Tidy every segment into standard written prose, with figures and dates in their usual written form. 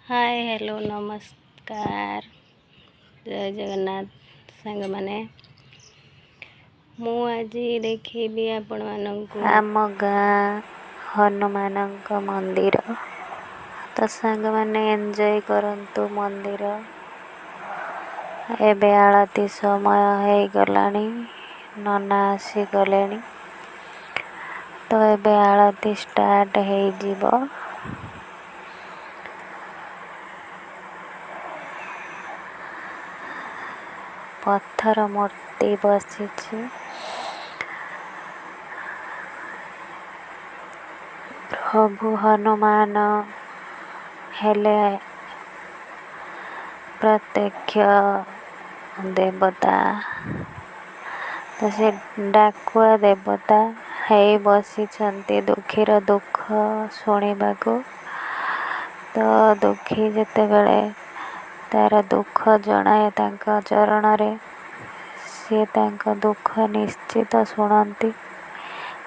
Hi hello नमस्कार जय जगन्नाथ सांग माने मु आज देखी आपण मानकु आम गाँ हनुमान मंदिर। तो सांग माने एंजॉय करंतु मंदिर। एबे आळती समय हो गलानी नना आसी गलेनी। तो एबे आळती स्टार्ट हो जीवो। पत्थर मूर्ति बसी प्रभु हनुमान हेले प्रत्यक्ष देवता। तो से डाकुआ देवता है बसी दुखीर दुख शुणा को। तो दुखी जिते बड़े तार दुख जनाए तांका चरण रे सी तांका दुख निश्चित शुणती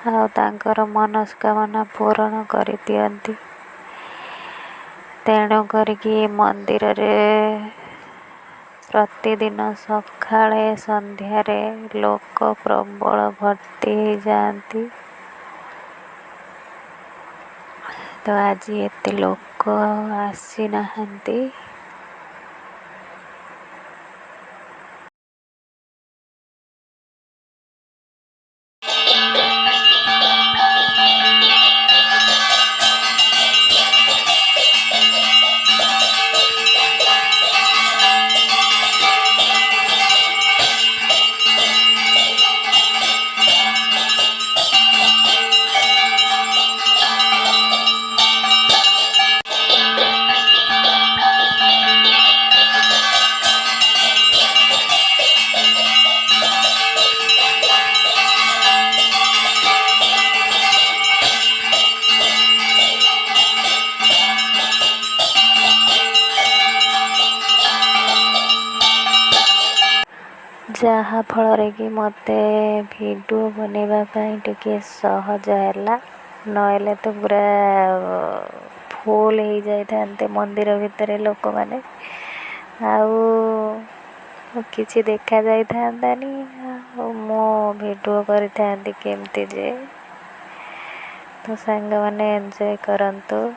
आ तांकर मनस्कामना पूर्ण करि दियंती। तेणु करके मंदिर रे प्रतिदिन सकाळे संध्यारे लोक प्रबल भर्ती हो जाती। तो आज एते लोक आसी नाहंती। जहा फल कि मते वीडियो बनवाई टे सहज है नहले तो पूरा फुल हो जाते मंदिर भितर लोक मैंने किसी देखा जाई थांतानी। मो वीडियो करी केमती जे तो सांग मैंने एंजॉय करंतु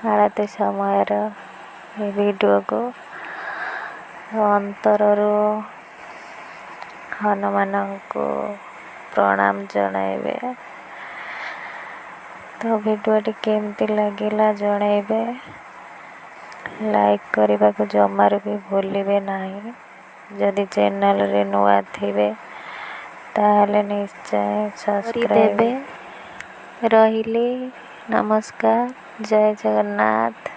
आलती समय वीडियो को अंतररू हनुमान को प्रणाम जणाइबे। तो वीडियो केमती लगिला जणाइबे। लाइक करने को जमार भी भूलिबे नहीं। जदि चैनल रे नुआ थिबे ताहले निश्चय सब्सक्राइब रहिले। नमस्कार जय जगन्नाथ।